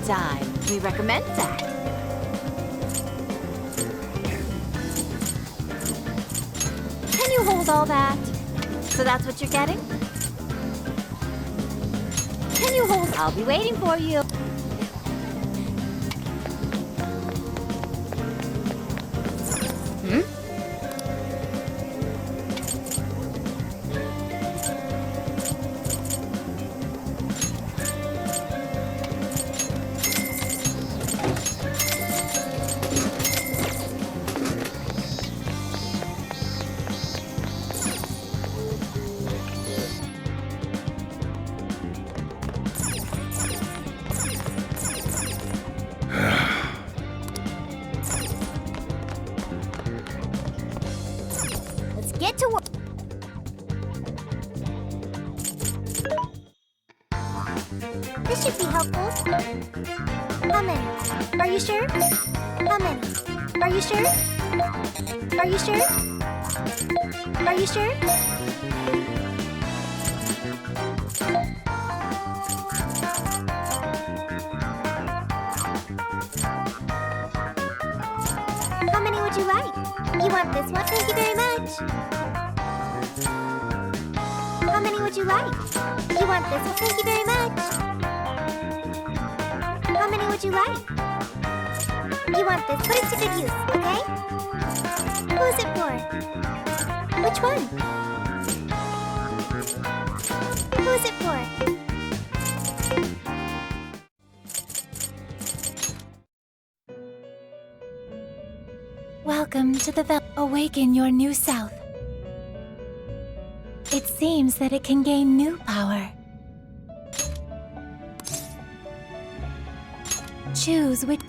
time. We recommend that. Can you hold all that? So that's what you're getting? Can you hold? I'll be waiting for you. Get to work. This should be helpful. How many? Are you sure? How many? Are you sure? Are you sure? Are you sure? How many would you like? You want this one? Thank you very much. How many would you like? You want this one? Thank you very much. How many would you like? You want this? Put it to good use, okay? Who is it for? Which one? Who is it for? Welcome to the Awaken your new self. It seems that it can gain new power. Choose which...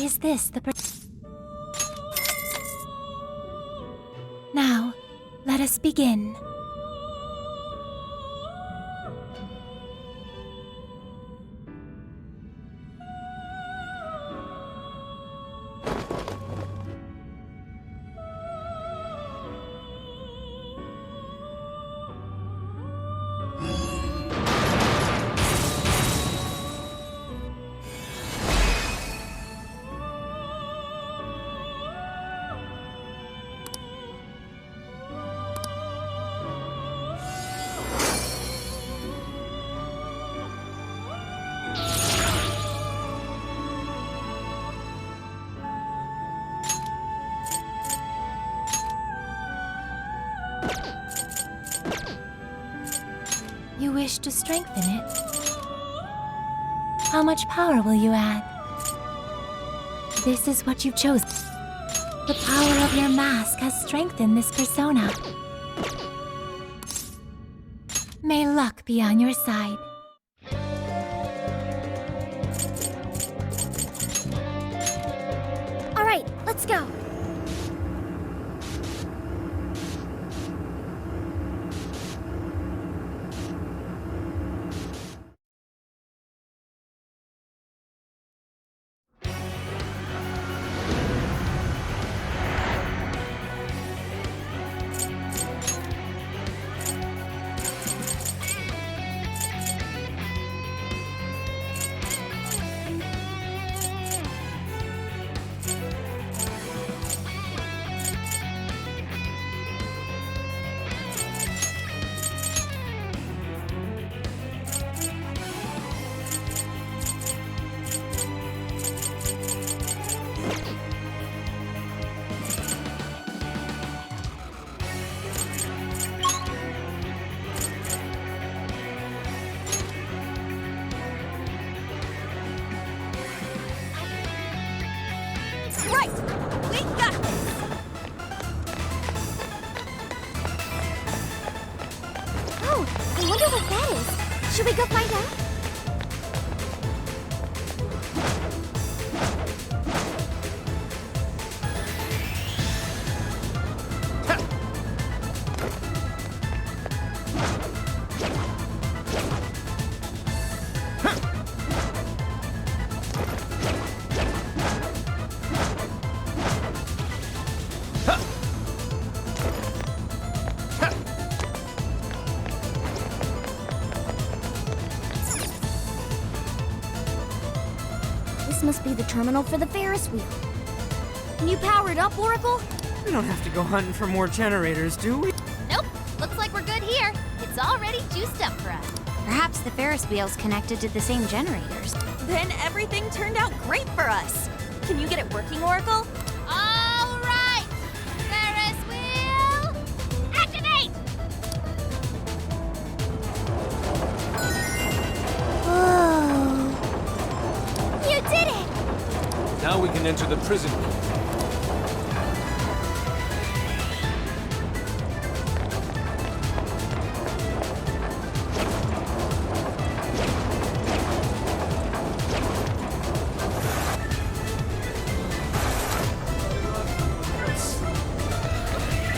Is this the... Now, let us begin. You wish to strengthen it? How much power will you add? This is what you've chosen. The power of your mask has strengthened this persona. May luck be on your side. All right, let's go. Right! We got this! Oh, I wonder what that is. Should we go find out? This must be the terminal for the Ferris wheel. Can you power it up, Oracle? We don't have to go hunting for more generators, do we? Nope. Looks like we're good here. It's already juiced up for us. Perhaps the Ferris wheel's connected to the same generators. Then everything turned out great for us. Can you get it working, Oracle? All right. Ferris wheel, activate! Whoa. You did it! Now we can enter the prison room.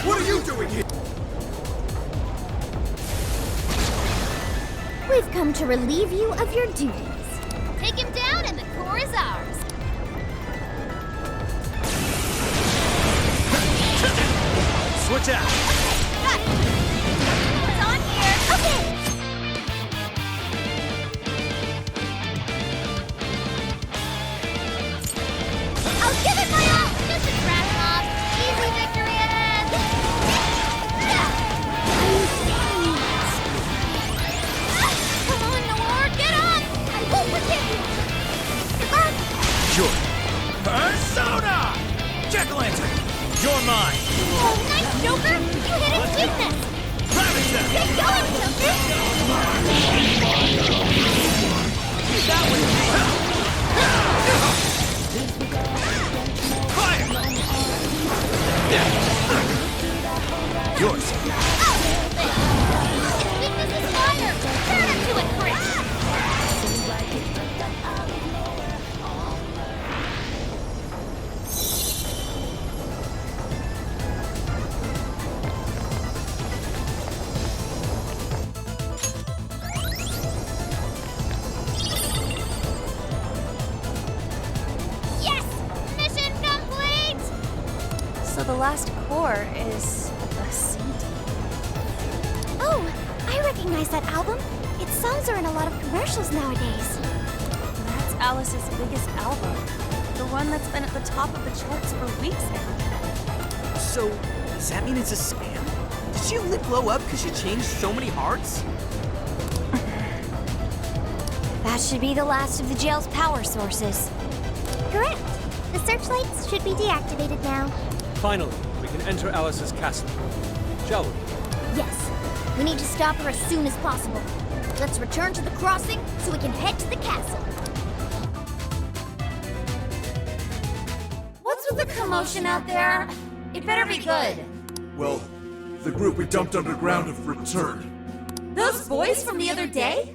What are you doing here? We've come to relieve you of your duties. Take him down and the core is ours. Switch out! Got it. It's on here. Okay! I'll give it my all. Just a scratch off. Easy victory and... Come on, Noir, get up! I won't forget you! Sure. Persona! Jack-o'-lantern, you're mine! Oh, nice, Joker! You hit its weakness! Ravage them! Get going, Joker! That was fire! Yours. Weakness is fire! Turn him to it, Chris! Yes! Mission complete! So the last core is a CD. Oh, I recognize that album. Its songs are in a lot of commercials nowadays. That's Alice's biggest album. The one that's been at the top of the charts for weeks now. So, does that mean it's a scam? Did she only blow up because she changed so many hearts? That should be the last of the jail's power sources. Correct. The searchlights should be deactivated now. Finally, we can enter Alice's castle. Shall we? Yes. We need to stop her as soon as possible. Let's return to the crossing so we can head to the castle. What's with the commotion out there? It better be good. Well, the group we dumped underground have returned. Those boys from the other day?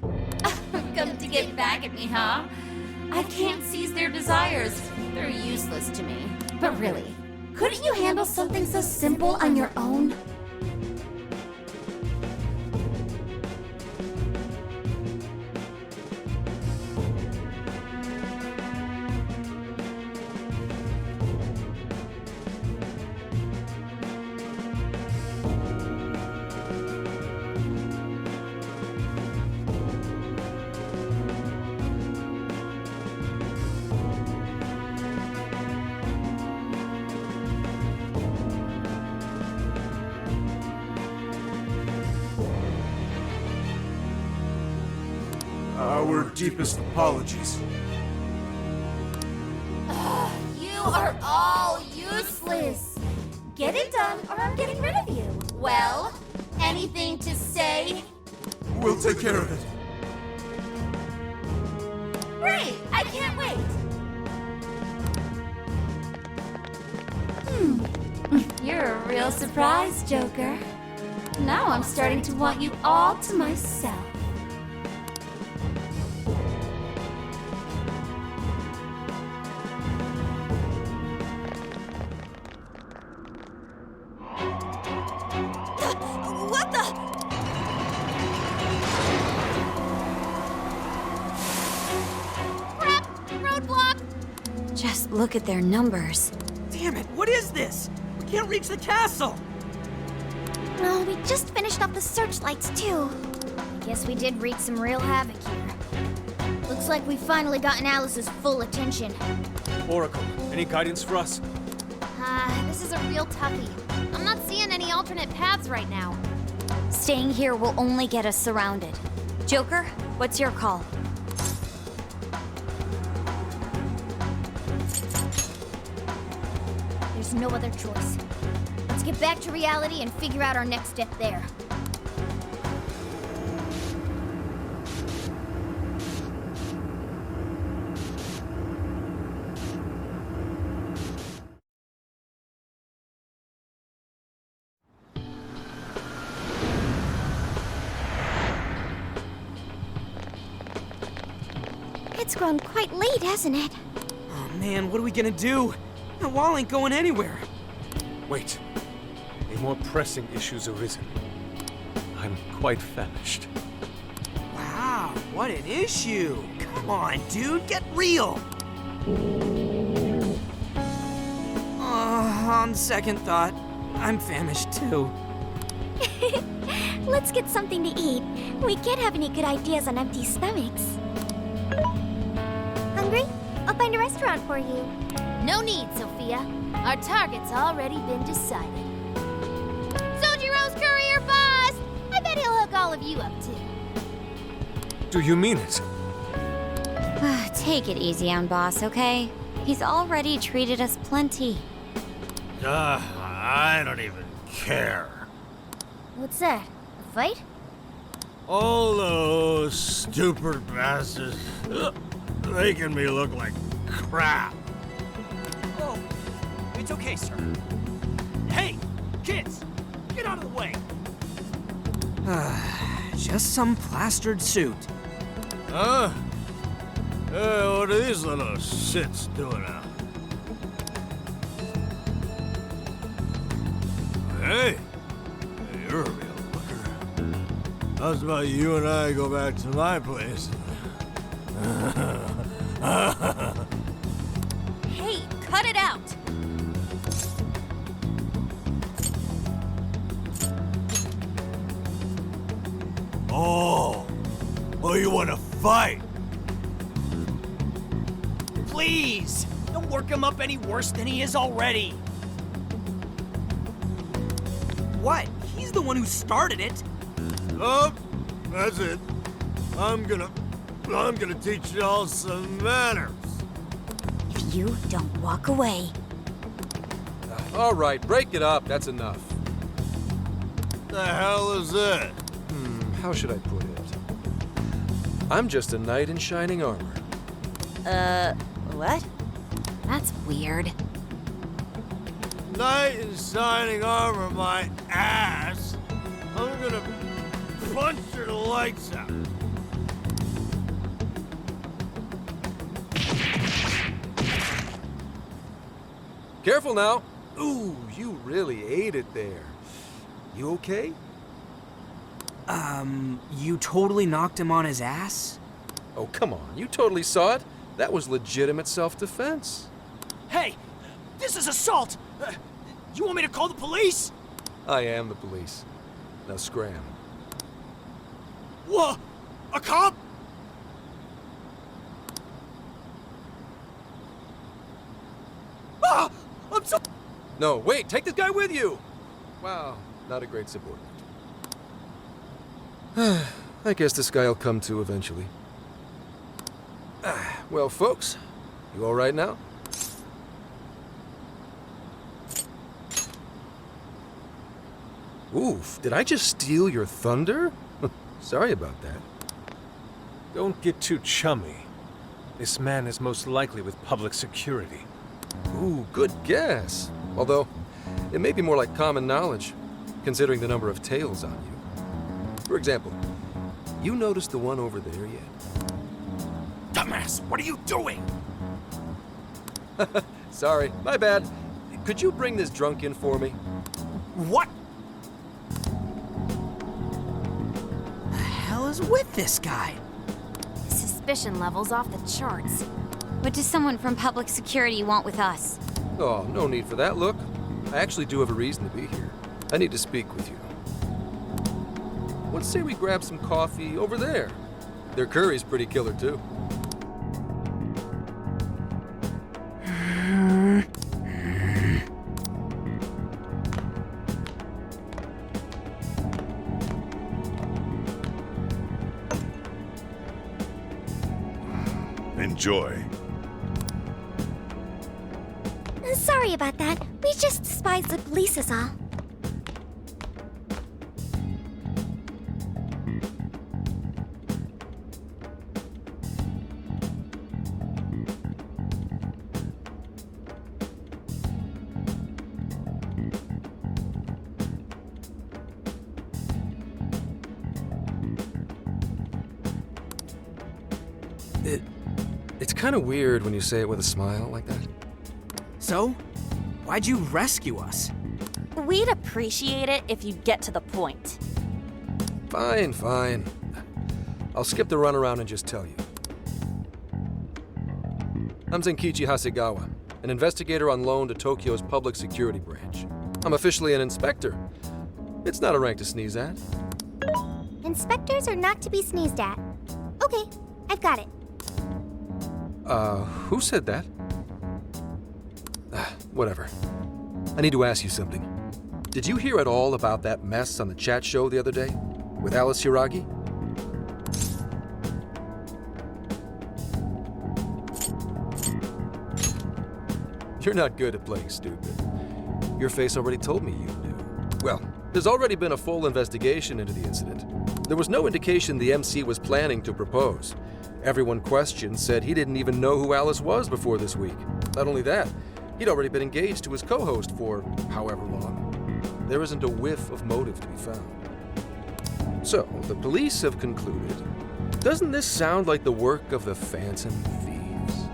Come to get back at me, huh? I can't seize their desires. They're useless to me. But really, couldn't you handle something so simple on your own? Our deepest apologies. You are all useless. Get it done or I'm getting rid of you. Well, anything to say? We'll take care of it. Great, I can't wait. You're a real surprise, Joker. Now I'm starting to want you all to myself. What the? Crap! Roadblock! Just look at their numbers. Damn it, what is this? We can't reach the castle! Oh, we just finished off the searchlights, too. I guess we did wreak some real havoc here. Looks Looks like we've finally gotten Alice's full attention. Oracle, any guidance for us? This is a real toughie. I'm not seeing any alternate paths right now. Staying here will only get us surrounded. Joker, what's your call? There's no other choice. Let's get back to reality and figure out our next step there. It's grown quite late, hasn't it? Oh man, what are we gonna do? The wall ain't going anywhere. Wait. A more pressing issue's arisen. I'm quite famished. Wow, what an issue. Come on, dude, get real. On second thought, I'm famished too. Let's get something to eat. We can't have any good ideas on empty stomachs. Hungry? I'll find a restaurant for you. No need, Sophia. Our target's already been decided. Sojiro's courier boss! I bet he'll hook all of you up too. Do you mean it? Take it easy on Boss, okay? He's already treated us plenty. I don't even care. What's that? A fight? All those stupid bastards making me look like crap. Oh, it's okay, sir. Hey, kids, get out of the way. Just some plastered suit. Huh? What are these little shits doing out? Hey, you're a real looker. How's about you and I go back to my place? Hey, cut it out! Oh, you want to fight? Please, don't work him up any worse than he is already. What? He's the one who started it. Oh, that's it. I'm gonna teach y'all some manners. If you don't walk away. All right, break it up. That's enough. The hell is it? How should I put it? I'm just a knight in shining armor. What? That's weird. Knight in shining armor, my ass. I'm gonna punch your lights out. Careful now. Ooh, you really ate it there. You okay? You totally knocked him on his ass? Oh, come on. You totally saw it. That was legitimate self-defense. Hey, this is assault! You want me to call the police? I am the police. Now scram. What? A cop? Ah! I'm so... No, wait, take this guy with you! Wow, not a great subordinate. I guess this guy'll come to eventually. Well, folks, you all right now? Oof, did I just steal your thunder? Sorry about that. Don't get too chummy. This man is most likely with public security. Ooh, good guess. Although, it may be more like common knowledge, considering the number of tails on you. For example, you noticed the one over there yet? Dumbass, what are you doing? Sorry, my bad. Could you bring this drunk in for me? What? The hell is with this guy? Suspicion levels off the charts. What does someone from public security want with us? Oh, no need for that. Look, I actually do have a reason to be here. I need to speak with you. Let's say we grab some coffee over there. Their curry's pretty killer, too. Enjoy. Sorry about that. We just despise the police is all. It's kind of weird when you say it with a smile like that. So? Why'd you rescue us? We'd appreciate it if you'd get to the point. Fine, fine. I'll skip the runaround and just tell you. I'm Zenkichi Hasegawa, an investigator on loan to Tokyo's public security branch. I'm officially an inspector. It's not a rank to sneeze at. Inspectors are not to be sneezed at. Okay, I've got it. Who said that? Whatever. I need to ask you something. Did you hear at all about that mess on the chat show the other day? With Alice Hiragi? You're not good at playing stupid. Your face already told me you knew. Well, there's already been a full investigation into the incident. There was no indication the MC was planning to propose. Everyone questioned said he didn't even know who Alice was before this week. Not only that, he'd already been engaged to his co-host for however long. There isn't a whiff of motive to be found. So, the police have concluded. Doesn't this sound like the work of the Phantom Thieves?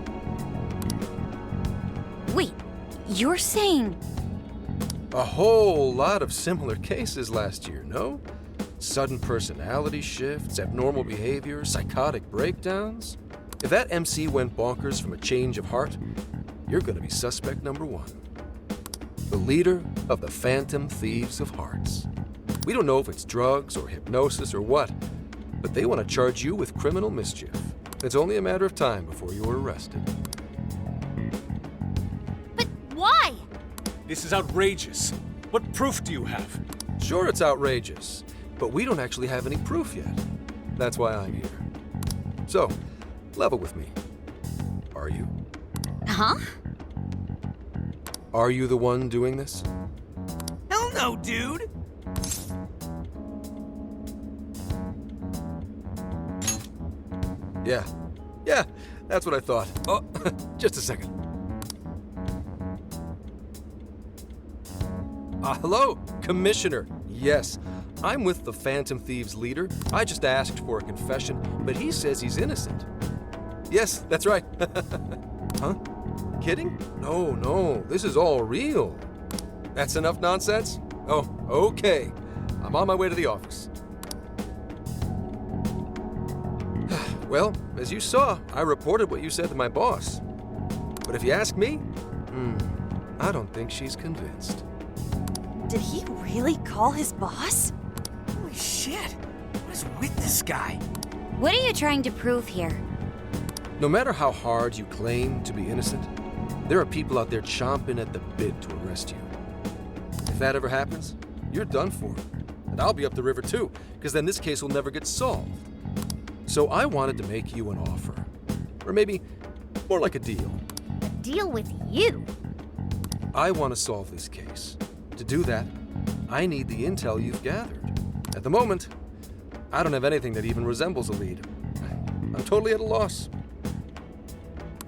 Wait, you're saying... A whole lot of similar cases last year, no? Sudden personality shifts, abnormal behavior, psychotic breakdowns. If that MC went bonkers from a change of heart, you're gonna be suspect number one. The leader of the Phantom Thieves of Hearts. We don't know if it's drugs or hypnosis or what, but they want to charge you with criminal mischief. It's only a matter of time before you're arrested. But why? This is outrageous. What proof do you have? Sure, it's outrageous, but we don't actually have any proof yet. That's why I'm here. So, level with me. Are you? Huh? Are you the one doing this? Hell no, dude! Yeah, that's what I thought. Oh, just a second. Hello, Commissioner. Yes, I'm with the Phantom Thieves leader. I just asked for a confession, but he says he's innocent. Yes, that's right. Huh? Kidding? No, this is all real. That's enough nonsense? Oh, okay. I'm on my way to the office. Well, as you saw, I reported what you said to my boss. But if you ask me, I don't think she's convinced. Did he really call his boss? Holy shit! What is with this guy? What are you trying to prove here? No matter how hard you claim to be innocent, there are people out there chomping at the bit to arrest you. If that ever happens, you're done for. And I'll be up the river too, because then this case will never get solved. So I wanted to make you an offer. Or maybe more like a deal. A deal with you? I want to solve this case. To do that, I need the intel you've gathered. At the moment, I don't have anything that even resembles a lead. I'm totally at a loss.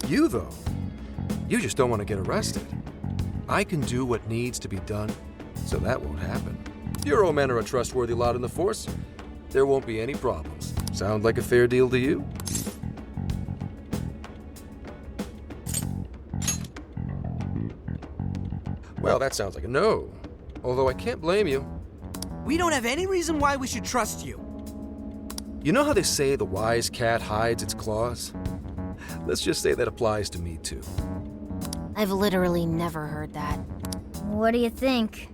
You, though, you just don't want to get arrested. I can do what needs to be done, so that won't happen. Your men are a trustworthy lot in the force. There won't be any problems. Sound like a fair deal to you? Well, that sounds like a no. Although I can't blame you. We don't have any reason why we should trust you. You know how they say the wise cat hides its claws? Let's just say that applies to me, too. I've literally never heard that. What do you think?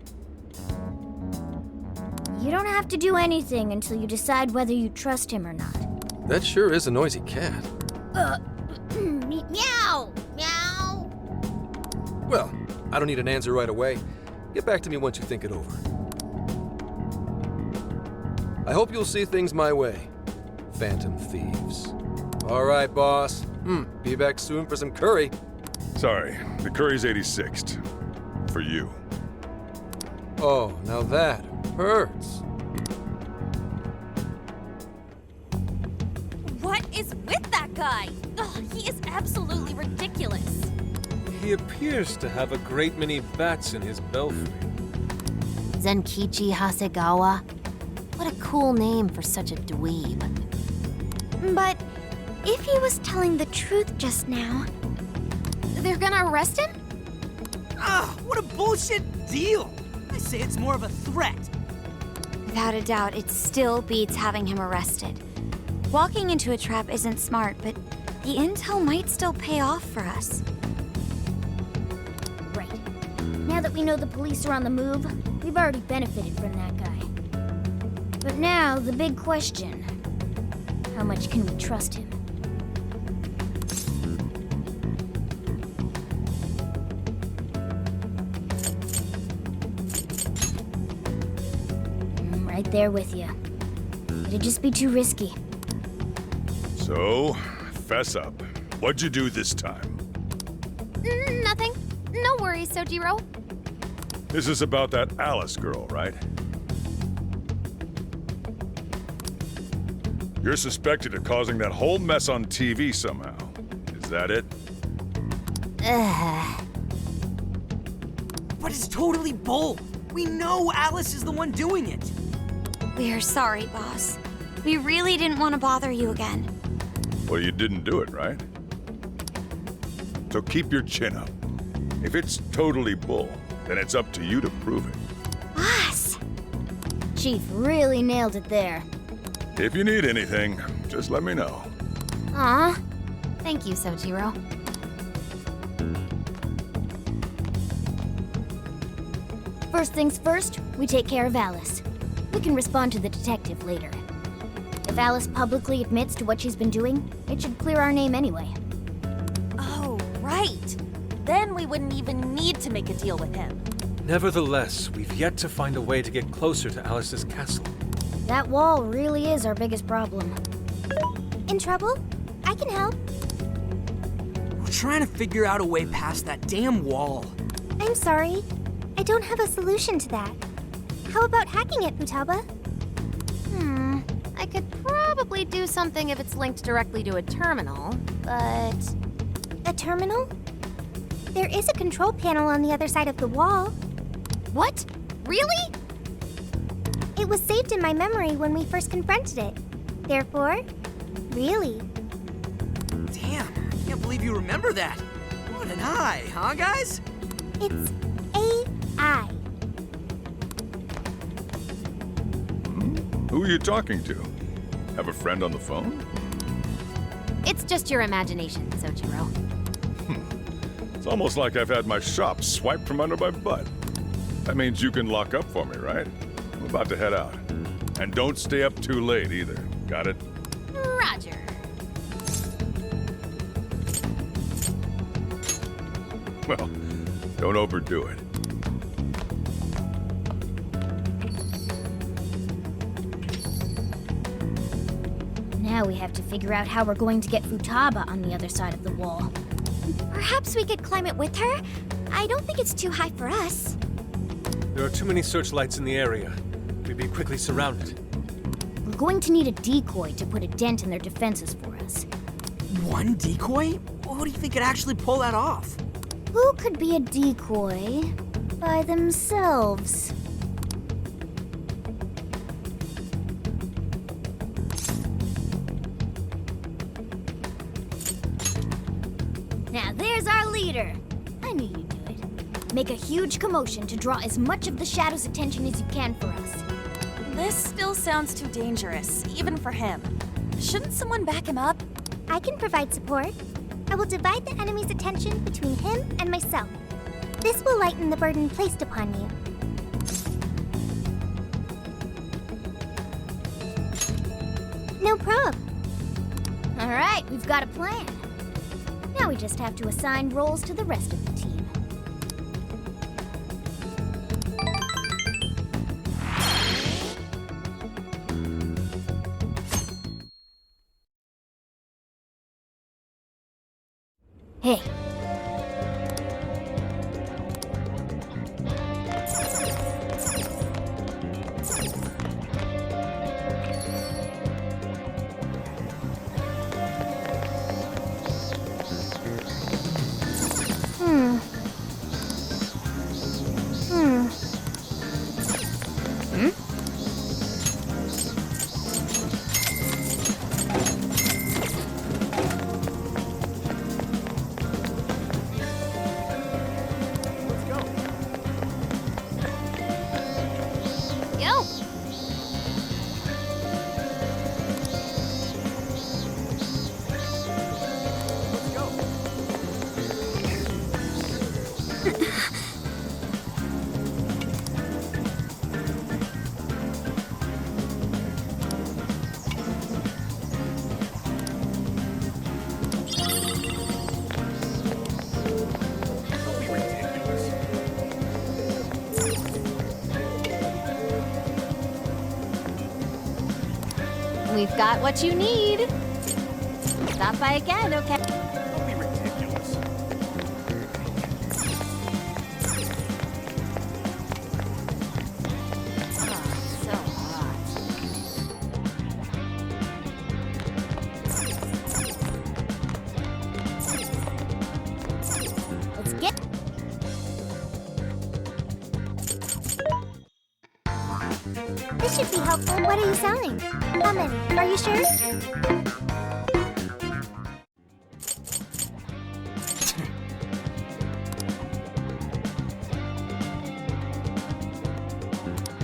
You don't have to do anything until you decide whether you trust him or not. That sure is a noisy cat. Meow! Meow! Well, I don't need an answer right away. Get back to me once you think it over. I hope you'll see things my way, Phantom Thieves. All right, boss. Be back soon for some curry. Sorry, the curry's 86th. For you. Oh, now that hurts. What is with that guy? Ugh, he is absolutely ridiculous. He appears to have a great many bats in his belfry. Zenkichi Hasegawa? What a cool name for such a dweeb. But if he was telling the truth just now, They're gonna arrest him? Ah, what a bullshit deal! I say it's more of a threat. without a doubt, it still beats having him arrested. Walking into a trap isn't smart, but the intel might still pay off for us. Right. Now that we know the police are on the move, we've already benefited from that guy. But now, the big question. How much can we trust him? I'm right there with you. It'd just be too risky. So, fess up. What'd you do this time? Nothing. No worries, Sojiro. This is about that Alice girl, right? You're suspected of causing that whole mess on TV somehow. Is that it? But it's totally bull. We know Alice is the one doing it. We're sorry, boss. We really didn't want to bother you again. Well, you didn't do it, right? So keep your chin up. If it's totally bull, then it's up to you to prove it. Boss! Chief really nailed it there. If you need anything, just let me know. Aw. Thank you, Sojiro. First things first, we take care of Alice. We can respond to the detective later. If Alice publicly admits to what she's been doing, it should clear our name anyway. Oh, right. Then we wouldn't even need to make a deal with him. Nevertheless, we've yet to find a way to get closer to Alice's castle. That wall really is our biggest problem. In trouble? I can help. We're trying to figure out a way past that damn wall. I'm sorry. I don't have a solution to that. How about hacking it, Futaba? I could probably do something if it's linked directly to a terminal, but... A terminal? There is a control panel on the other side of the wall. What? Really? It was saved in my memory when we first confronted it. Therefore, really. Damn, I can't believe you remember that. What an eye, huh, guys? It's AI. Who are you talking to? Have a friend on the phone? It's just your imagination, Sojiro. It's almost like I've had my shop swiped from under my butt. That means you can lock up for me, right? I'm about to head out. And don't stay up too late either. Got it? Roger. Well, don't overdo it. Now we have to figure out how we're going to get Futaba on the other side of the wall. Perhaps we could climb it with her? I don't think it's too high for us. There are too many searchlights in the area. We'd be quickly surrounded. We're going to need a decoy to put a dent in their defenses for us. One decoy? What do you think could actually pull that off? Who could be a decoy by themselves? Now there's our leader. I knew you'd do it. Make a huge commotion to draw as much of the Shadow's attention as you can for us. This still sounds too dangerous, even for him. Shouldn't someone back him up? I can provide support. I will divide the enemy's attention between him and myself. This will lighten the burden placed upon you. No prob. All right, we've got a plan. Now we just have to assign roles to the rest of the team. Hey. Yo! Don't be ridiculous. We've got what you need. Stop by again, okay? Don't be ridiculous. So hot. Let's get. This should be helpful. What are you selling? How many? Are you sure?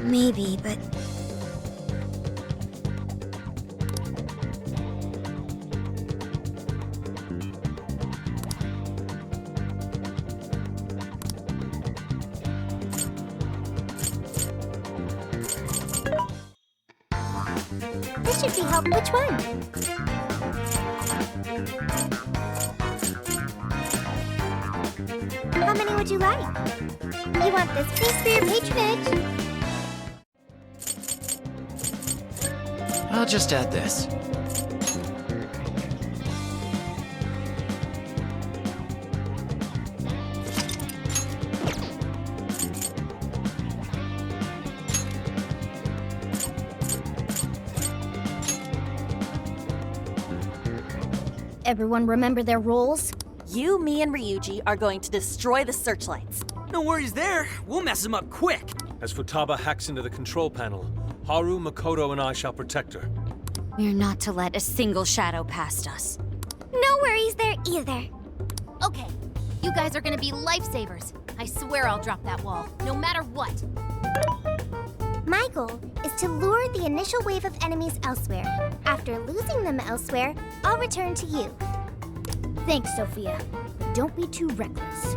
Maybe, but. This should be helpful. Which one? How many would you like? You want this? Thanks for your patronage. I'll just add this. Everyone remember their roles? You, me, and Ryuji are going to destroy the searchlights. No worries there. We'll mess them up quick. As Futaba hacks into the control panel, Haru, Makoto, and I shall protect her. We're not to let a single shadow past us. No worries there either. Okay, you guys are gonna be lifesavers. I swear I'll drop that wall, no matter what. My goal is to lure the initial wave of enemies elsewhere. After losing them elsewhere, I'll return to you. Thanks, Sophia. But don't be too reckless.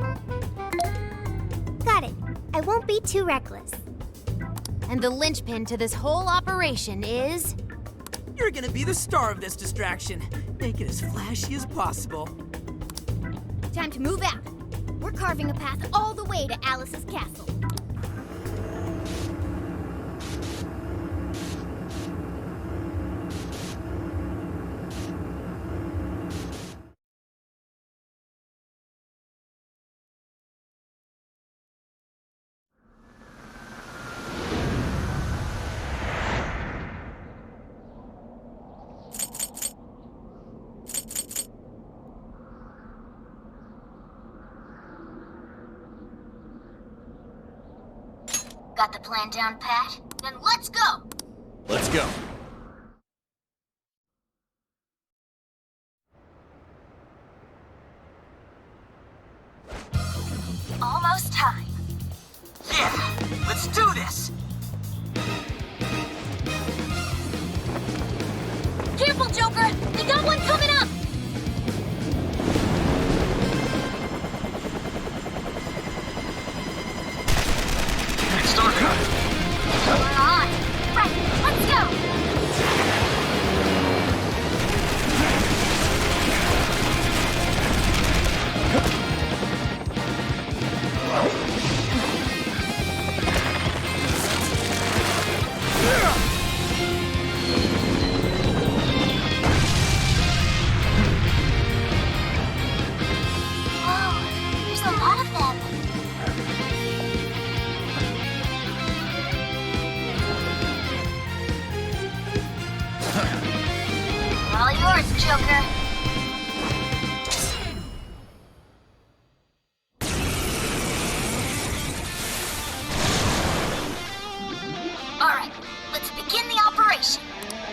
Got it. I won't be too reckless. And the linchpin to this whole operation is... You're gonna be the star of this distraction. Make it as flashy as possible. Time to move out. We're carving a path all the way to Alice's castle. Got the plan down pat? Then let's go! Let's go. Almost time. Yeah, let's do this. Careful, Joker! They got one coming up! We're on! Right, let's go! yours, Joker. Alright, let's begin the operation.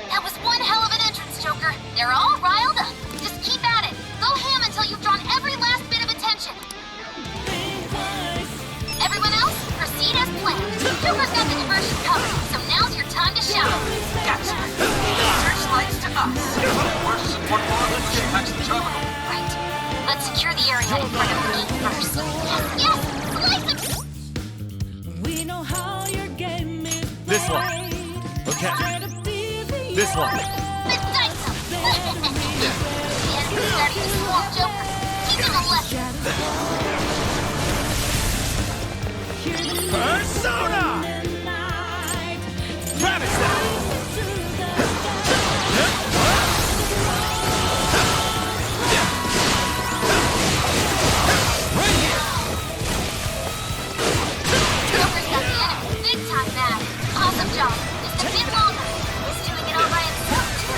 That was one hell of an entrance, Joker. They're all riled up. Just keep at it. Go ham until you've drawn every last bit of attention. Everyone else, proceed as planned. Joker's got the diversion covered, so now's your time to shine. Gotcha. Searchlights to us. Where's the support bar when she hacks the terminal? Right. Let's secure the area in front of the gate first. Yes! Slice it! This one. Okay. This one. The dice up! The enemy's starting to swarm, Joker. Teach him a lesson. Persona! Travis that! Right here! Joker's got the enemy big time mad. Awesome job. Just a bit longer. He's doing it all by himself, too.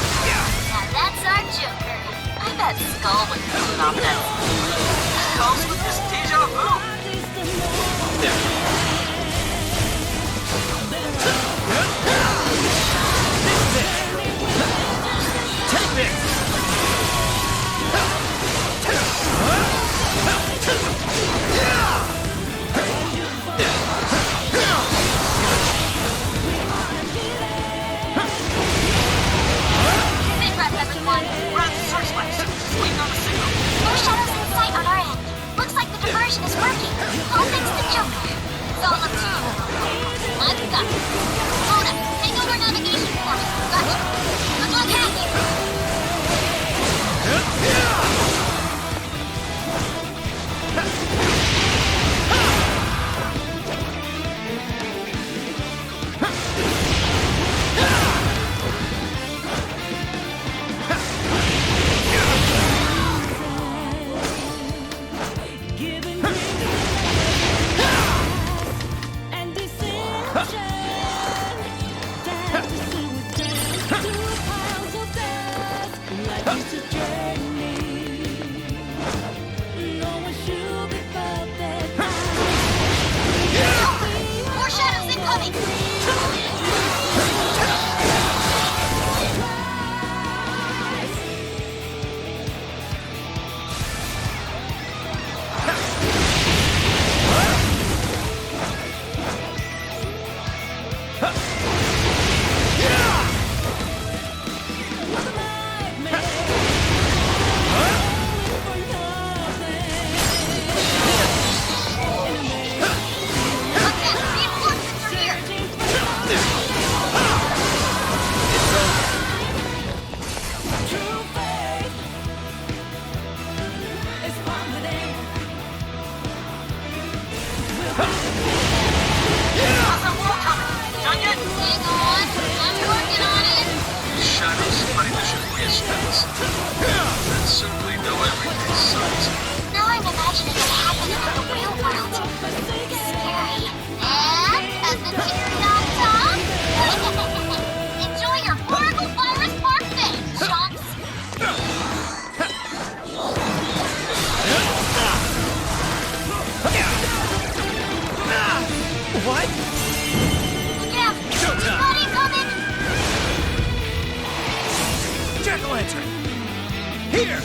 Now that's our Joker. I bet Skull would pull off that. Comes with this deja vu. Take this! Big breath, everyone. We're at the searchlights. Waiting on the signal. No shadows in sight on our end. Looks like the diversion is working. All thanks to Joker. It's all up to you. I've got it. Mona, take over navigation for me. Gotcha. Good luck at you. More shadows incoming. Again, reinforcements are here. How's that wall coming? Done yet? Hang on, I'm working on it. Shadows artificial response. That simply know everything sucks. Now I'm imagining it happening in the real world. Scary. And as the cherry on top, enjoy your horrible virus parfait, chumps. What? Look out! Showtime. Body coming! Jack-o'-lantern! Here!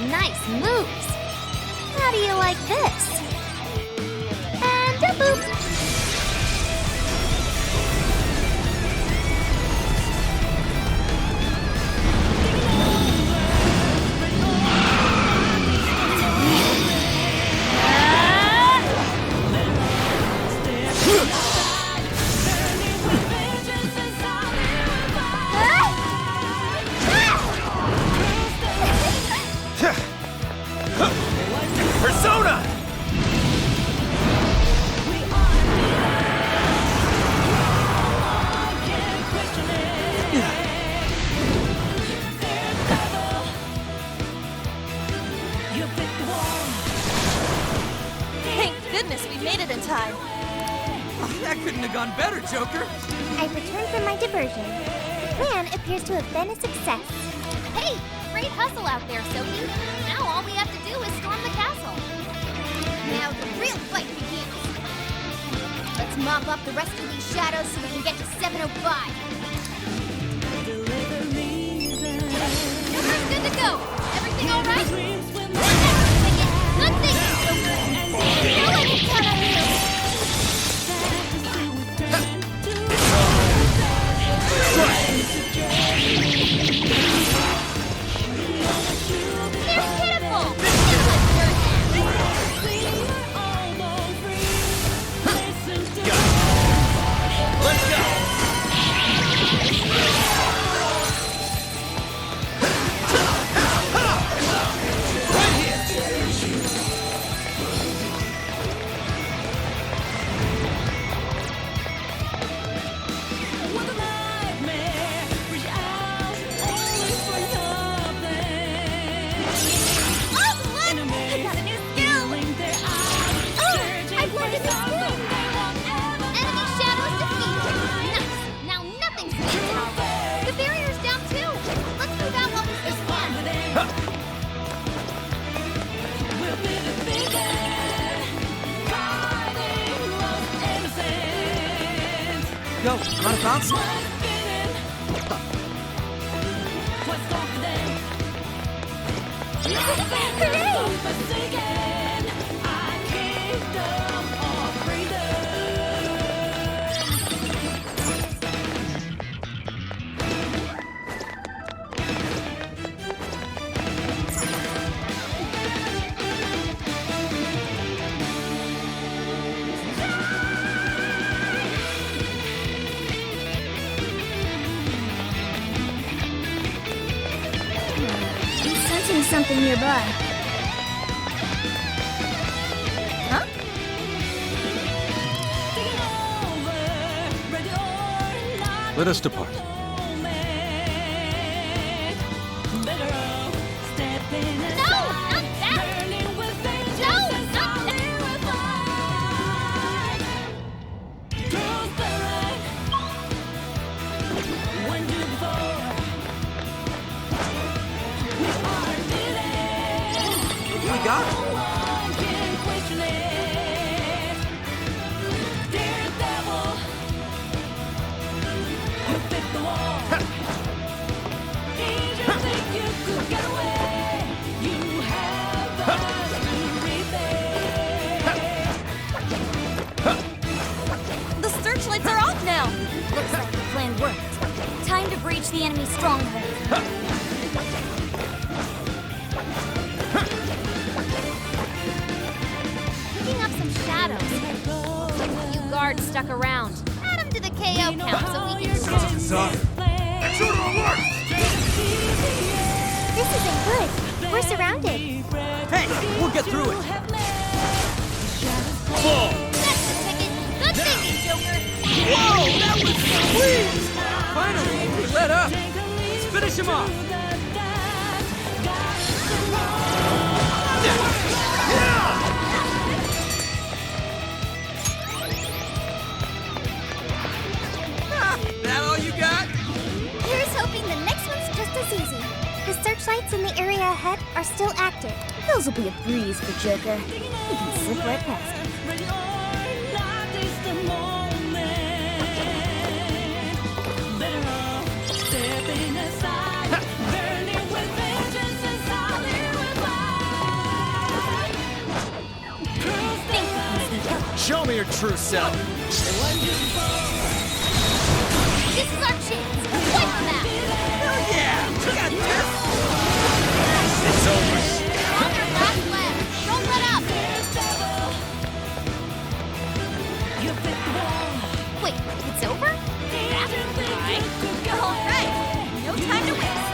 Nice moves. How do you like this? And a boop. Persona! Thank goodness we made it in time. That couldn't have gone better, Joker. I've returned from my diversion. The plan appears to have been a success. Hey, great hustle out there, Sophie. Now all we have to do is storm the castle. Now the real fight begins. Let's mop up the rest of these shadows so we can get to 705. Joker's good to go. Everything all right? Good thinking, Joker. Now I can count on you. They're pitiful. Let's go! Right here! Oh, look! I got a new skill! Oh, I've learned a new skill! Enemy shadows defeated! Nice! Now nothing's beatable! The barrier's down too! Let's move out while we still can! Yo, you wanna bounce? I'm sensing something nearby. Huh? Let us depart. No, not that! No, not We got it. The searchlights are off now. Looks like the plan worked. Time to breach the enemy stronghold. picking up some shadows. A few guards stuck around. Add them to the KO count so we can... Sorry. Intruder alert! This isn't good. We're surrounded. Hey, we'll get through it. Full! That's the ticket. Good thinking, Joker. Whoa, that was sweet! Finally, we let up. Let's finish him off. That all you got? Here's hoping the next one's just as easy. The searchlights in the area ahead are still active. Those will be a breeze for Joker. He can slip right past them. Show me your true self. This is our chance. Wipe them out. Hell yeah! We got this! It's over. On your last lap. Don't let up. Wait, it's over? That's right. All right, no time to waste.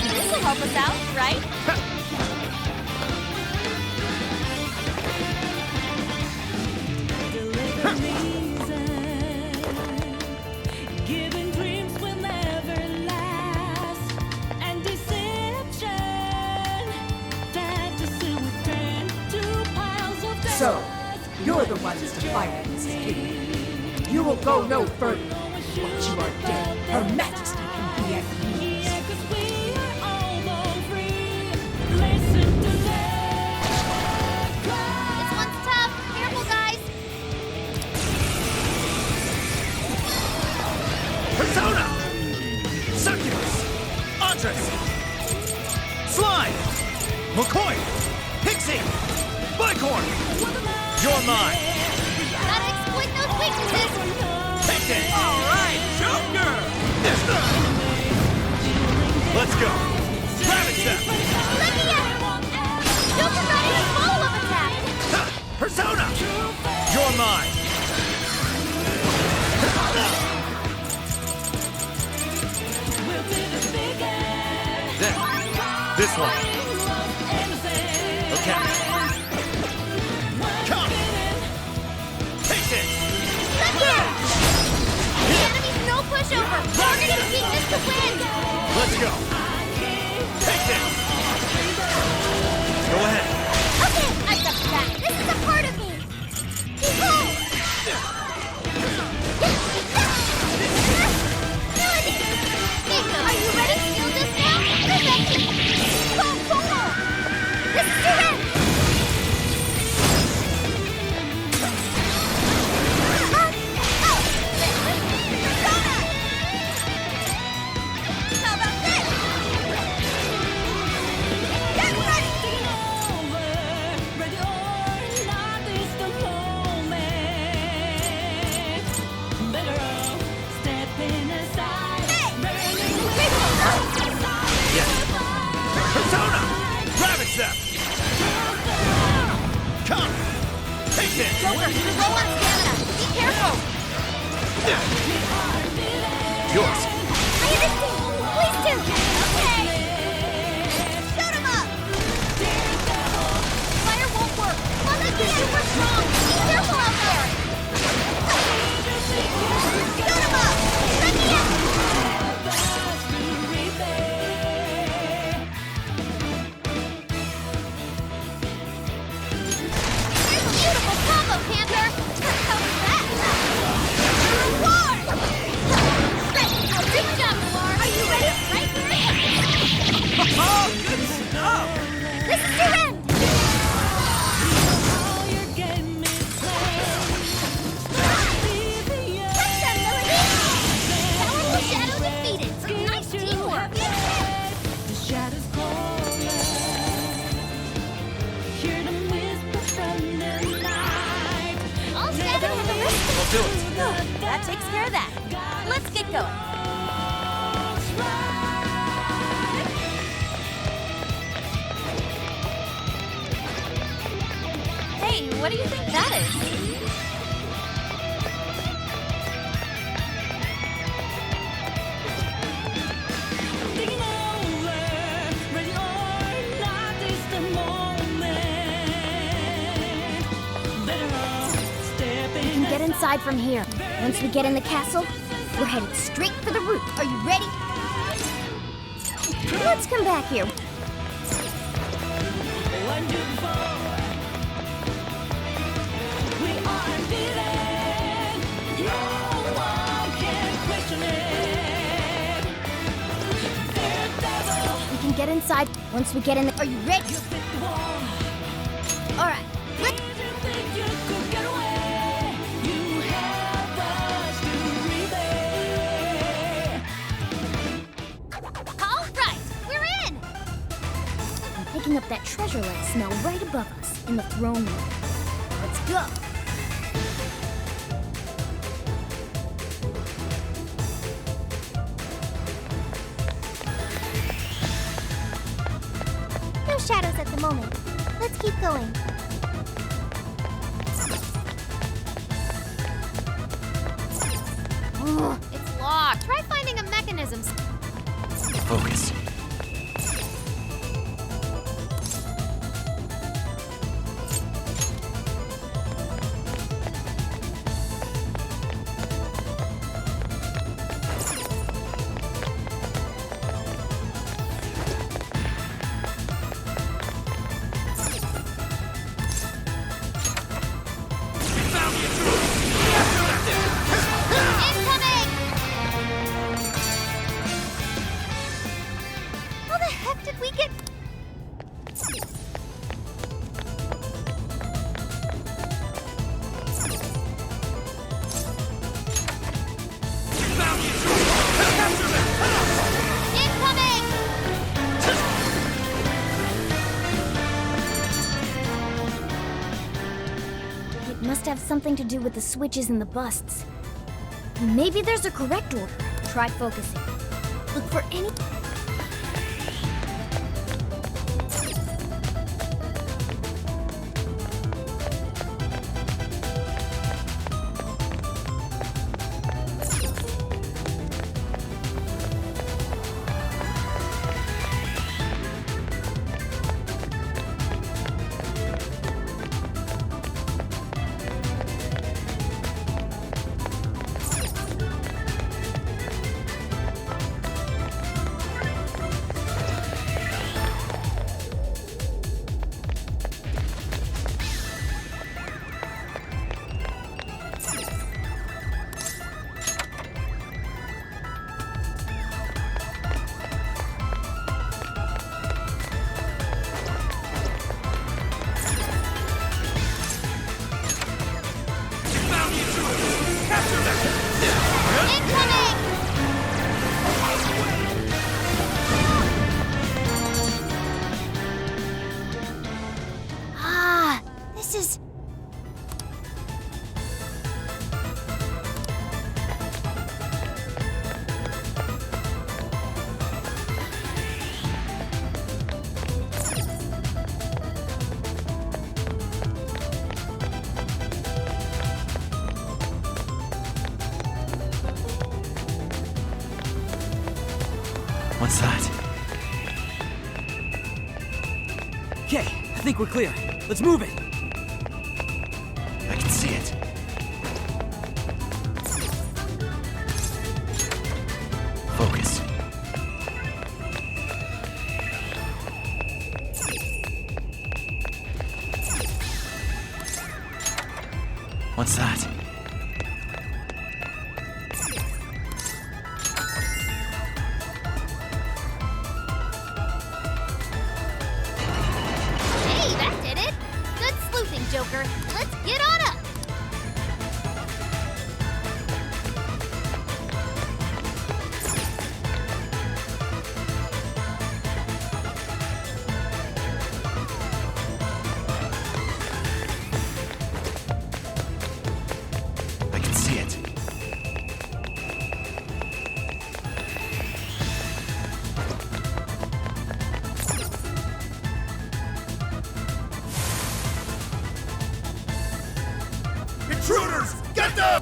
This will help us out, right? Giving dreams will never last, and deception, fantasy will turn to piles of dust. So, you're the ones to fight this king. You will go no further. Once you are dead, Her Majesty can be at ease. Yeah, 'cause we are almost free. Listen to that cry. This one's tough. Careful, guys. Persona! Circulus! Andres! Slime! McCoy! Pixie! Bicorn! You're mine! Gotta exploit those weaknesses. Take it! Alright, Joker! Let's go! Gravity Step! Let me in. Don't forget any follow-up attack. Ha! Persona! You're mine! Then, this one. Okay. Come! Take this! Let me in. The enemy's no pushover. Targeting weakness to win. Let's go! Take this! Go ahead! Okay, I've got that. This is a part of me. Behold! Are you ready? Feel this now? Perfect! This is your end! How about this? Get ready! Ready or not, it's the moment. Better off stepping aside. Yes! Persona! Gravity Step! Come! Take this! Joker, you're low on stamina. Be careful. Yours! I understand. Please do. Okay. Shoot him up. Fire won't work. Well, that's super strong. Be careful out there. Shoot him up. Let me in. There's a beautiful combo, Panther. How was that? Reward. Good job, Noir. Are you ready? Right here. Oh, good stuff! This is your end. Touchdown, Melody. Powerful Shadow defeated. Nice teamwork. The shadows calling. Hear them whisper from the night. All Shadow and the rest of We'll do it. That takes care of that. Let's get going. Hey, what do you think that is? Taking over, ready or not, it's the moment. Better off stepping We can get inside from here. Once we get in the castle, we're headed straight for the roof. Are you ready? Let's come back here. wonderful. We are beaten. No one can question it. Daredevil, We can get inside once we get in the... Are you ready? you fit the wall. All right. Let's... Did you think you could get away? You have us to rebel. picking up that treasure-like smell right above us in the throne room. Let's go! No shadows at the moment. Let's keep going. Ugh, it's locked. Try finding a mechanism. Focus. Incoming! How the heck did we get... Incoming! It must have something to do with the switches and the busts. Maybe there's a correct order. Try focusing. Look for any... Ah, this is... What's that? Okay, I think we're clear. Let's move it. I can see it. Focus. What's that? Hey, that did it! Good sleuthing, Joker. Let's get on up! I can see it. Intruders! Get them!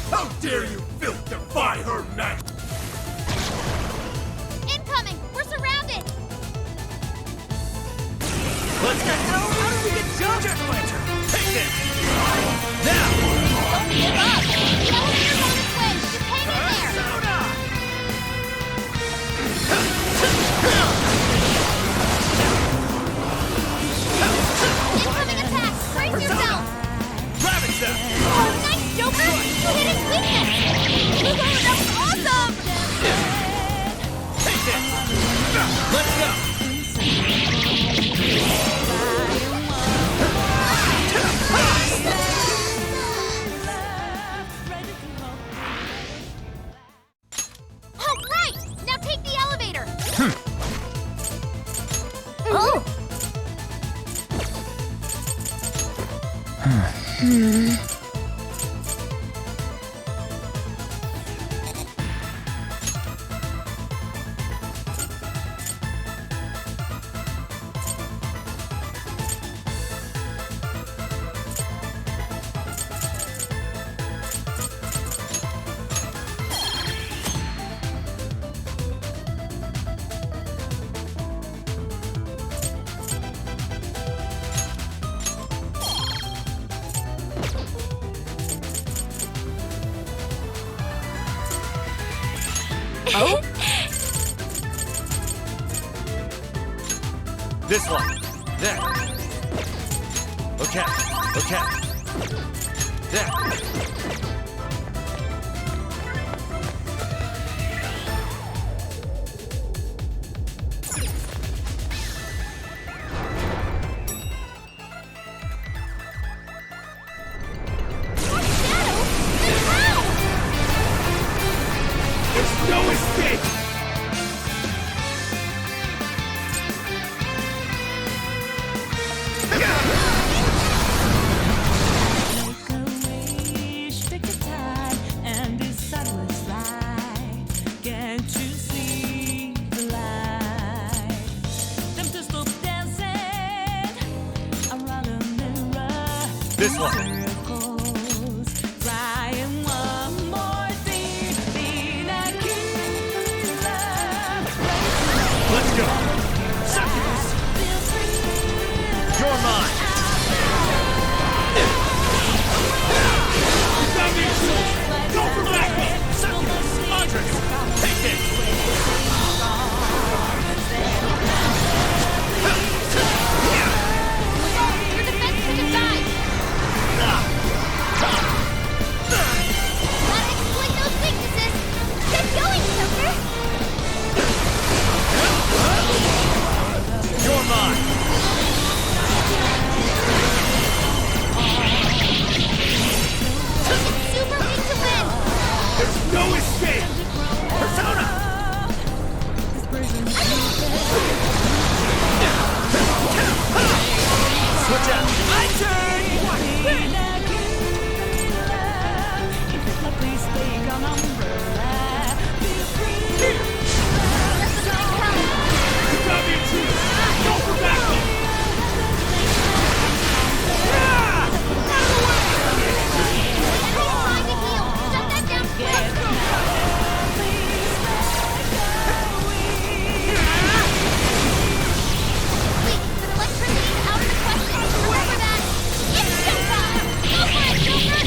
How dare you filth defy her magic! Incoming! We're surrounded! Let's get going! How do we get jumped? Jet Lantern! Take this! Now! Don't give up! The elevator's on its way! Just hang in there! Persona! Incoming attack! Brace yourself! Ravage them! Oh, nice, Joker! You hit his weakness! Woohoo, that was awesome! Take this! Let's go! Oh? This one. There. Okay. Okay. There. No escape! This one. Let's go. Succubus. You're mine. Go for backup. Succubus. Andres. Take it. Your defense took a dive. Gotta exploit those weaknesses. Get going, Joker. You're mine. It's super weak to win. There's no escape. Persona. Switch out. My turn. Win. You got me too. Go for backup. Trying to heal. Shut that down quick. Wait, but electricity's out of the question. Remember that. It's showtime. Go for it, Joker.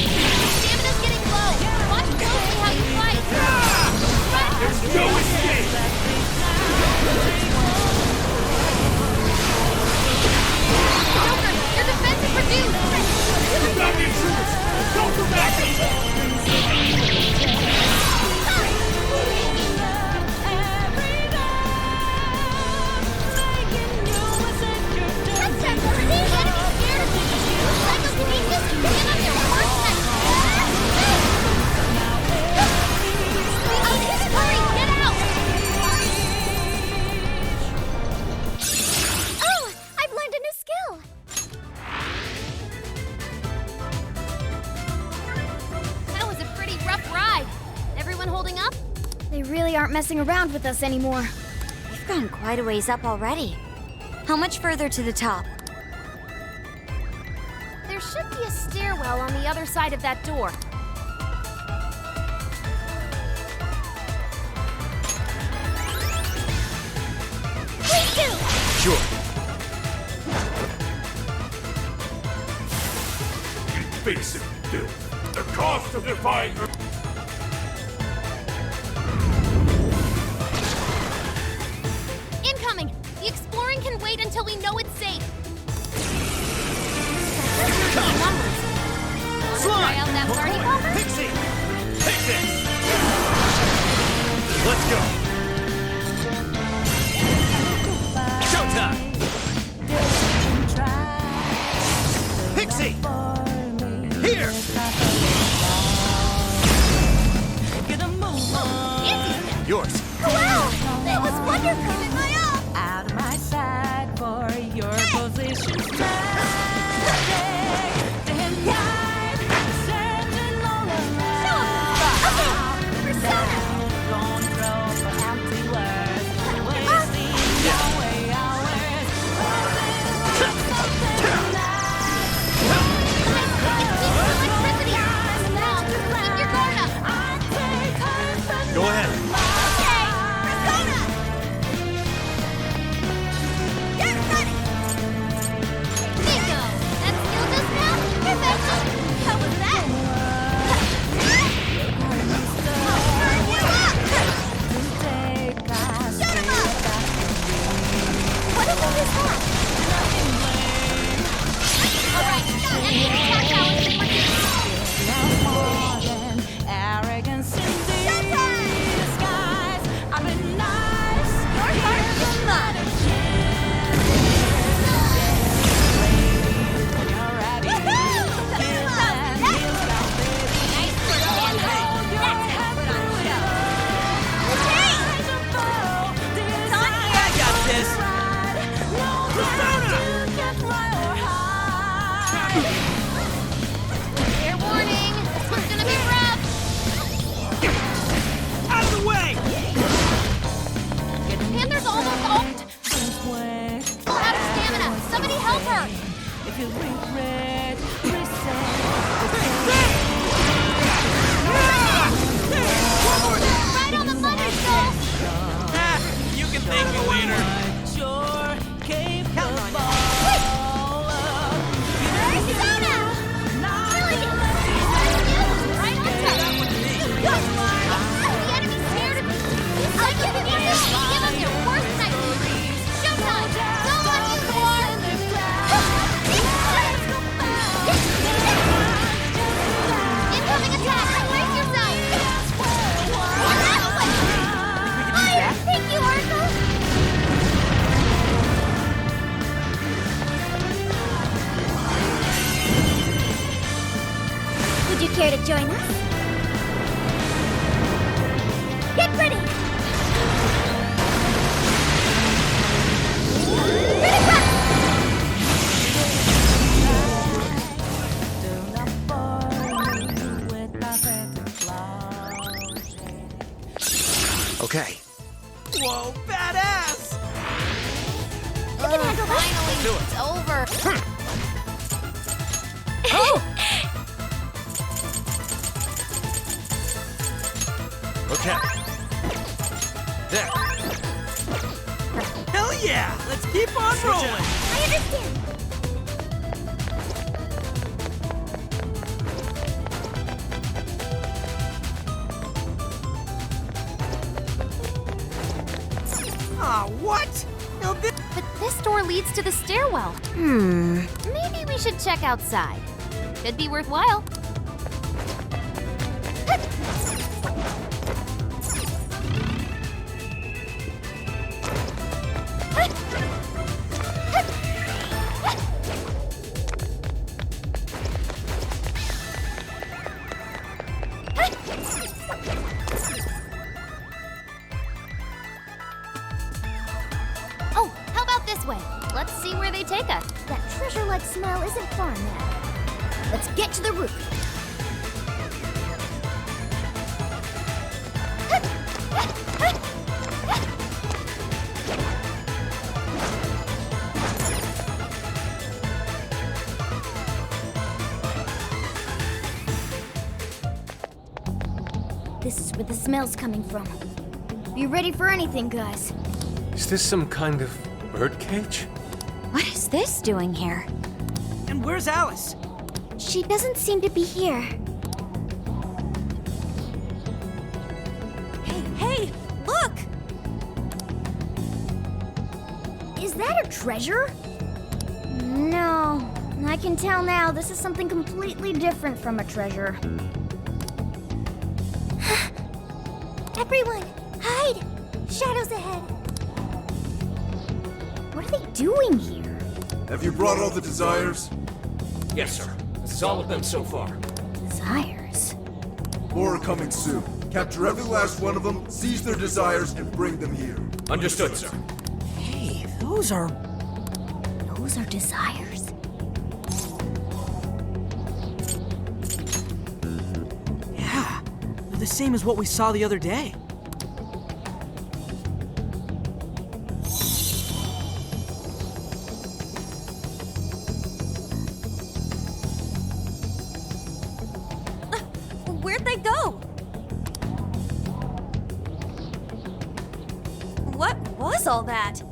Stamina's getting low. Watch closely how you fight. There's no escape. Joker, your defense is reduced. You got me too. Go for backup. That's that already. The enemy's scared of you. Psycho Kinesis, give them their worst nightmare. Hurry, get out! Oh, I've learned a new skill. That was a pretty rough ride. Everyone holding up? They really aren't messing around with us anymore. We've gone quite a ways up already. How much further to the top? There should be a stairwell on the other side of that door. Please do! Sure. Invasive filth. The cost of defying her. Incoming! The exploring can wait until we know it's safe. Try out that party popper? Pixie! Take this! Let's go! Showtime! Pixie! Here! Yours! Wow! That was wonderful! Keeping my up! Out of my sight for your position. Then Would you care to join us? Get ready! Ready, rock! Okay. Whoa, badass! You can handle that. Finally, it's over. Okay. There. Hell yeah! Let's keep on rolling! I understand. Ah, what? Now this... But this door leads to the stairwell. Maybe we should check outside. Could be worthwhile. Oh, how about this way? Let's see where they take us. That treasure-like smell isn't far now. Let's get to the roof. This is where the smell's coming from. Be ready for anything, guys. Is this some kind of birdcage? What is this doing here? And where's Alice? She doesn't seem to be here. Hey, look! Is that a treasure? No. I can tell now this is something completely different from a treasure. Everyone, hide! Shadows ahead. What are they doing here? Have you brought all the desires? Yes, sir. This is all of them so far. Desires. More are coming soon. Capture every last one of them, seize their desires, and bring them here. Understood, sir. Hey, those are... Those are desires. Yeah, they're the same as what we saw the other day. Where'd they go? What was all that?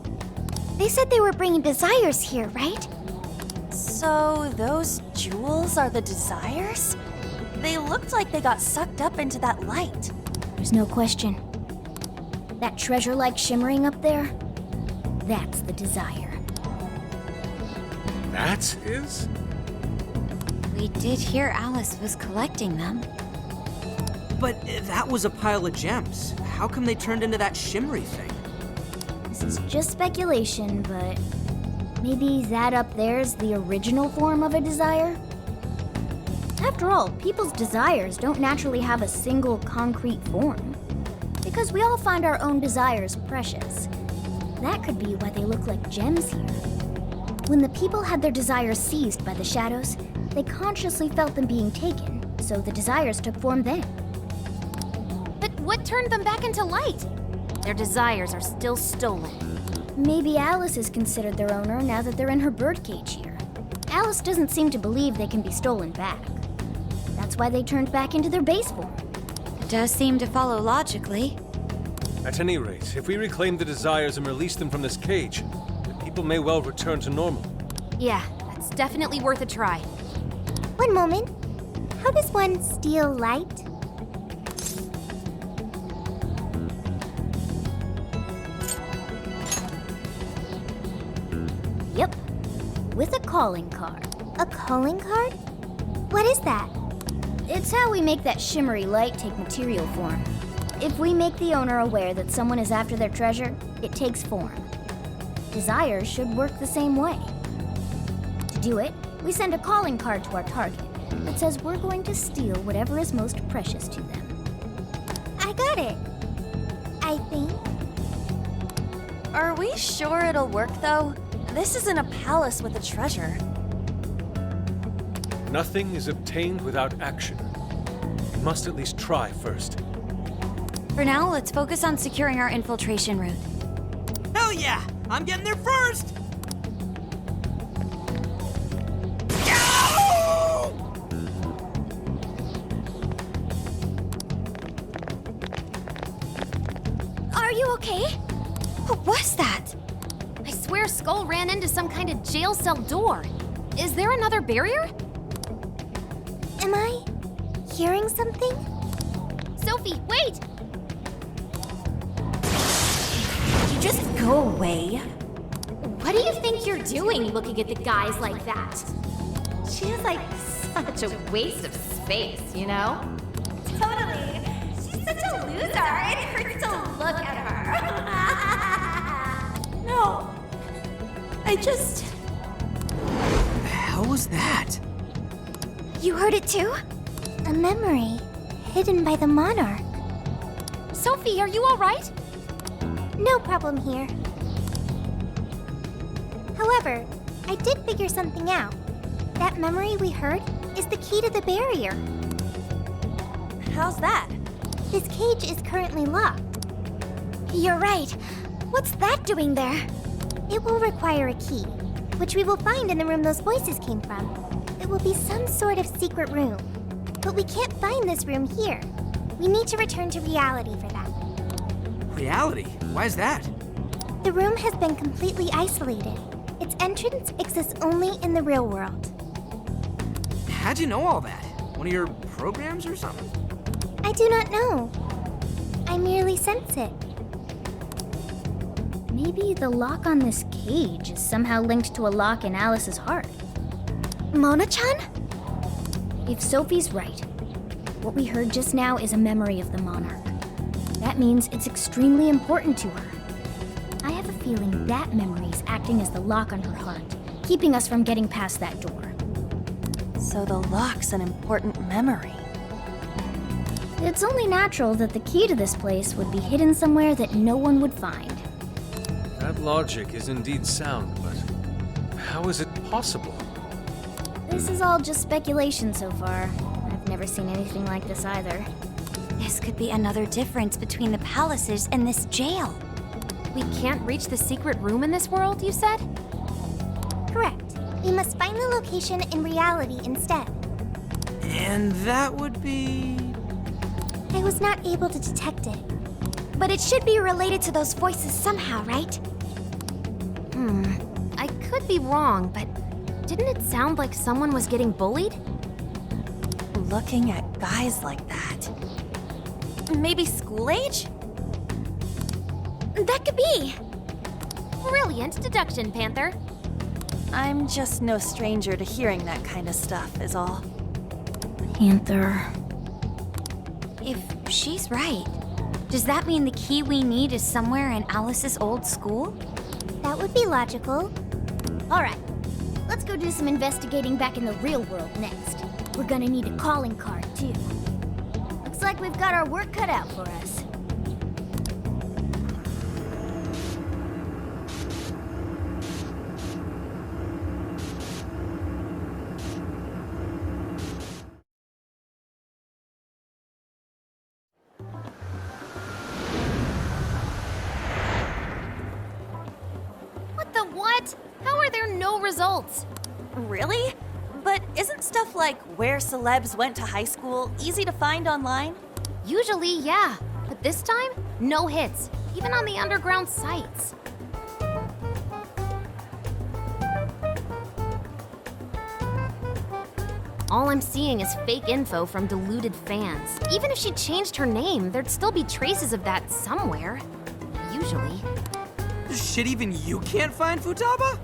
They said they were bringing desires here, right? So those jewels are the desires? They looked like they got sucked up into that light. There's no question. That treasure-like shimmering up there, that's the desire. That is? We did hear Alice was collecting them. But that was a pile of gems. How come they turned into that shimmery thing? This is just speculation, but maybe that up there's the original form of a desire? After all, people's desires don't naturally have a single concrete form. Because we all find our own desires precious. That could be why they look like gems here. When the people had their desires seized by the shadows, they consciously felt them being taken, so the desires took form then. But what turned them back into light? Their desires are still stolen. Maybe Alice is considered their owner now that they're in her birdcage here. Alice doesn't seem to believe they can be stolen back. That's why they turned back into their base form. It does seem to follow logically. At any rate, if we reclaim the desires and release them from this cage, the people may well return to normal. Yeah, that's definitely worth a try. One moment. How does one steal light? Yep. With a calling card. A calling card? What is that? It's how we make that shimmery light take material form. If we make the owner aware that someone is after their treasure, it takes form. Desires should work the same way. To do it, we send a calling card to our target. It says we're going to steal whatever is most precious to them. I got it. I think. Are we sure it'll work, though? This isn't a palace with a treasure. Nothing is obtained without action. We must at least try first. For now, let's focus on securing our infiltration route. Hell yeah! I'm getting there first! Are you okay? What was that? I swear Skull ran into some kind of jail cell door. Is there another barrier? Am I hearing something? Sophie, wait! You just go away. What do you think you're doing looking at the guys like that? She's like such a waste of space, you know? Totally. She's such a loser. It hurts to look at her. No. I just... The hell was that? You heard it too? A memory hidden by the monarch. Sophie, are you all right? No problem here. However, I did figure something out. That memory we heard is the key to the barrier. How's that? This cage is currently locked. You're right. What's that doing there? It will require a key, which we will find in the room those voices came from. It will be some sort of secret room. But we can't find this room here. We need to return to reality for that. Reality? Why is that? The room has been completely isolated. Its entrance exists only in the real world. How'd you know all that? One of your programs or something? I do not know. I merely sense it. Maybe the lock on this cage is somehow linked to a lock in Alice's heart. Mona-chan? If Sophie's right, what we heard just now is a memory of the monarch. That means it's extremely important to her. I have a feeling that memory is acting as the lock on her heart, keeping us from getting past that door. So the lock's an important memory. It's only natural that the key to this place would be hidden somewhere that no one would find. That logic is indeed sound, but how is it possible? This is all just speculation so far. I've never seen anything like this either. This could be another difference between the palaces and this jail. We can't reach the secret room in this world, you said? Correct. We must find the location in reality instead. And that would be... I was not able to detect it. But it should be related to those voices somehow, right? I could be wrong, but didn't it sound like someone was getting bullied? Looking at guys like that. Maybe school age? That could be. Brilliant deduction, Panther. I'm just no stranger to hearing that kind of stuff, is all. Panther. If she's right, does that mean the key we need is somewhere in Alice's old school? That would be logical. All right, let's go do some investigating back in the real world next. We're gonna need a calling card, too. Looks like we've got our work cut out for us. What the what? How are there no results? Really? But isn't stuff like where celebs went to high school easy to find online? Usually, yeah. But this time, no hits, even on the underground sites. All I'm seeing is fake info from deluded fans. Even if she changed her name, there'd still be traces of that somewhere. Usually. Shit, even you can't find Futaba?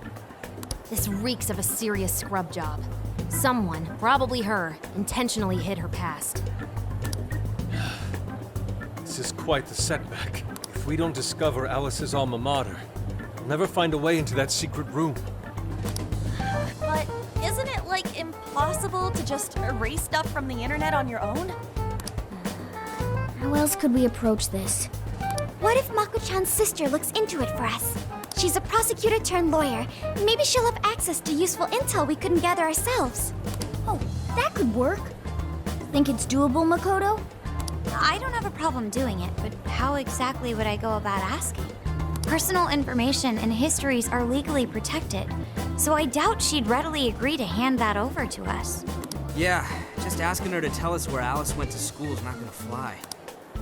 This reeks of a serious scrub job. Someone, probably her, intentionally hid her past. This is quite the setback. If we don't discover Alice's alma mater, we'll never find a way into that secret room. But isn't it, like, impossible possible to just erase stuff from the internet on your own? How else could we approach this? What if Mako-chan's sister looks into it for us? She's a prosecutor turned lawyer. Maybe she'll have access to useful intel we couldn't gather ourselves. Oh, that could work. Think it's doable, Makoto? I don't have a problem doing it, but how exactly would I go about asking? Personal information and histories are legally protected, so I doubt she'd readily agree to hand that over to us. Yeah, just asking her to tell us where Alice went to school is not gonna fly.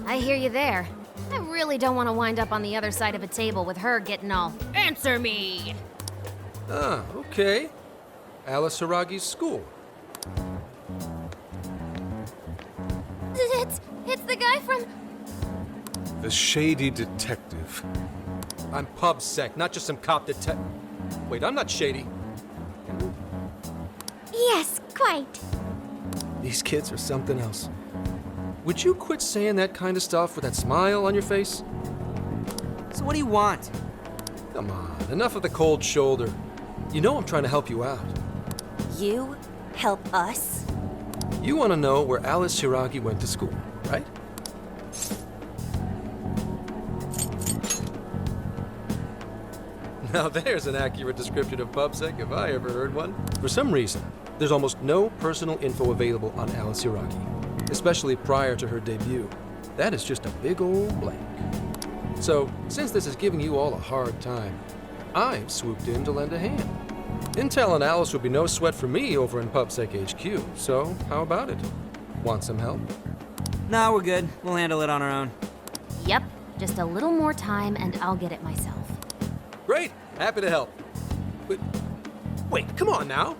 I hear you there. I really don't want to wind up on the other side of a table with her getting all, "Answer me!" Ah, okay. Alice Hiragi's school. It's the guy from... The shady detective. I'm PubSec, not just some cop detective. Wait, I'm not shady. Yes, quite. These kids are something else. Would you quit saying that kind of stuff with that smile on your face? So what do you want? Come on, enough of the cold shoulder. You know I'm trying to help you out. You help us? You want to know where Alice Hiragi went to school, right? Now there's an accurate description of PubSec if I ever heard one. For some reason, there's almost no personal info available on Alice Hiragi, especially prior to her debut. That is just a big old blank. So, since this is giving you all a hard time, I've swooped in to lend a hand. Intel on Alice would be no sweat for me over in PubSec HQ, so how about it? Want some help? Nah, we're good. We'll handle it on our own. Yep, just a little more time and I'll get it myself. Great! Happy to help. But, wait, come on now.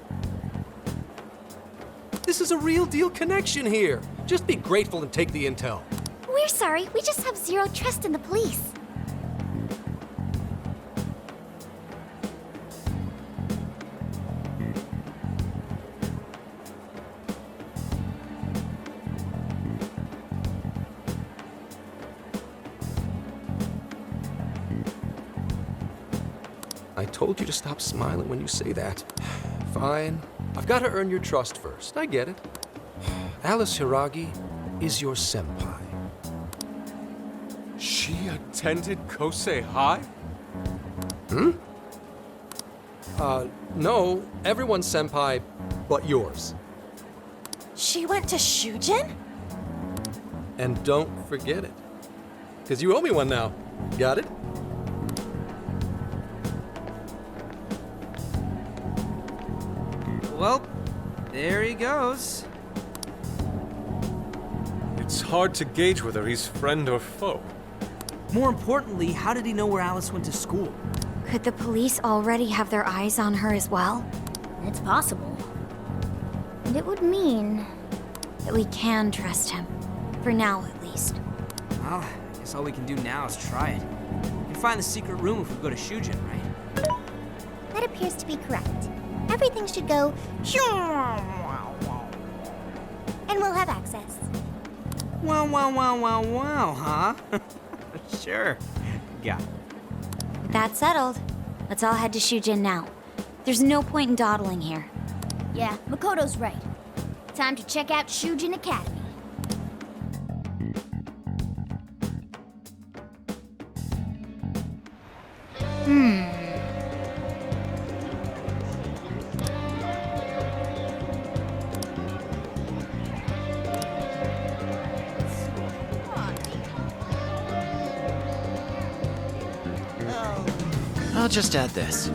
This is a real deal connection here. Just be grateful and take the intel. We're sorry, we just have zero trust in the police. I told you to stop smiling when you say that. Fine. I've got to earn your trust first. I get it. Alice Hiragi is your senpai. She attended Kosei High? Hmm? No. Everyone's senpai but yours. She went to Shujin? And don't forget it. Because you owe me one now. Got it? Well, there he goes. It's hard to gauge whether he's friend or foe. More importantly, how did he know where Alice went to school? Could the police already have their eyes on her as well? It's possible. And it would mean that we can trust him. For now, at least. Well, I guess all we can do now is try it. We can find the secret room if we go to Shujin, right? That appears to be correct. Everything should go and we'll have access. Wow, huh? Sure. Got it. With that settled, let's all head to Shujin now. There's no point in dawdling here. Yeah, Makoto's right. Time to check out Shujin Academy. I'll just add this.